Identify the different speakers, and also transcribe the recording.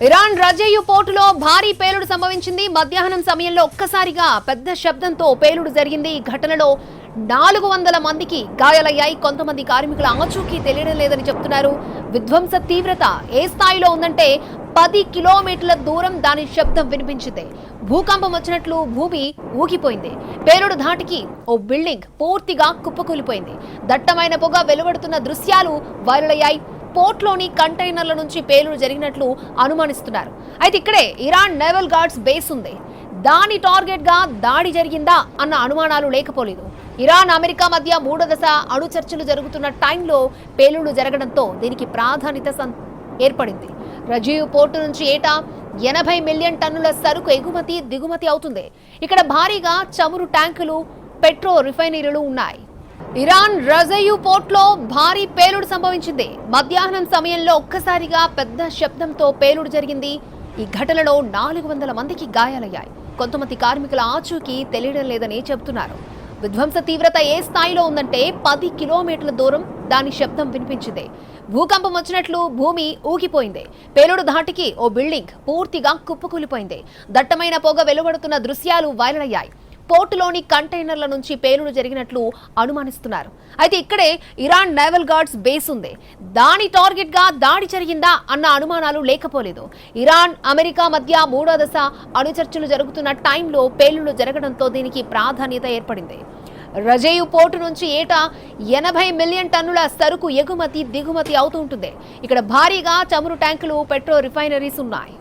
Speaker 1: Iran రజేయు పోర్టులో భారీ పేలుడు సంభవించింది. మధ్యాహ్నం సమయంలో ఒక్కసారిగా పెద్ద శబ్దంతో పేలుడు జరిగింది. ఈ ఘటనలో 400 మందికి గాయాలయ్యాయి. కొంతమంది కార్మికుల ఆచూకీ తెలియడం లేదని చెప్తున్నారు. విధ్వంస తీవ్రత ఏ స్థాయిలో ఉందంటే 10 కిలోమీటర్ల దూరం దాని శబ్దం వినిపించింది. భూకంపం వచ్చినట్లు భూమి ఊగిపోయింది. పేలుడు ధాటికి ఓ బిల్డింగ్ పూర్తిగా కుప్పకూలిపోయింది. దట్టమైన పొగ వెలువడుతున్న దృశ్యాలు వైరల్ అయ్యాయి. పోర్ట్లోని కంటైనర్ల నుంచి పేలుడు జరిగినట్లు అనుమానిస్తున్నారు. అయితే ఇక్కడే ఇరాన్ నేవల్ గార్డ్స్ బేస్ ఉంది. దాని టార్గెట్ గా దాడి జరిగిందా అన్న అనుమానాలు లేకపోలేదు. ఇరాన్ అమెరికా మధ్య 3వ దశ అణు చర్చలు జరుగుతున్న టైంలో పేలుడు జరగడంతో దీనికి ప్రాధాన్యత ఏర్పడింది. రజీవ్ పోర్టు నుంచి ఏటా 80 మిలియన్ టన్నుల సరుకు ఎగుమతి దిగుమతి అవుతుంది. ఇక్కడ భారీగా చమురు ట్యాంకులు, పెట్రో రిఫైనరీలు ఉన్నాయి. ఇరాన్ రజేయు పోర్ట్లో భారీ పేలుడు సంభవించింది. మధ్యాహ్నం సమయంలో ఒక్కసారిగా పెద్ద శబ్దంతో పేలుడు జరిగింది. ఈ ఘటనలో 400 మందికి గాయాలయ్యాయి. కొంతమంది కార్మికుల ఆచూకీ తెలియడం లేదని చెబుతున్నారు. విధ్వంస తీవ్రత ఏ స్థాయిలో ఉందంటే 10 కిలోమీటర్ల దూరం దాని శబ్దం వినిపించింది. భూకంపం వచ్చినట్లు భూమి ఊగిపోయింది. పేలుడు ధాటికి ఓ బిల్డింగ్ పూర్తిగా కుప్పకూలిపోయింది. దట్టమైన పొగ వెలువడుతున్న దృశ్యాలు వైరల్ అయ్యాయి. పోర్టులోని కంటైనర్ల నుంచి పేలుడు జరిగినట్లు అనుమానిస్తున్నారు. అయితే ఇక్కడే ఇరాన్ నేవల్ గార్డ్స్ బేస్ ఉంది. దాని టార్గెట్ గా దాడి జరిగిందా అన్న అనుమానాలు లేకపోలేదు. ఇరాన్ అమెరికా మధ్య 3వ దశ అణు చర్చలు జరుగుతున్న టైంలో పేలుడు జరగడంతో దీనికి ప్రాధాన్యత ఏర్పడింది. రజేయు పోర్టు నుంచి ఏటా 80 మిలియన్ టన్నుల సరుకు ఎగుమతి దిగుమతి అవుతుంటుంది. ఇక్కడ భారీగా చమురు ట్యాంకులు, పెట్రో రిఫైనరీస్ ఉన్నాయి.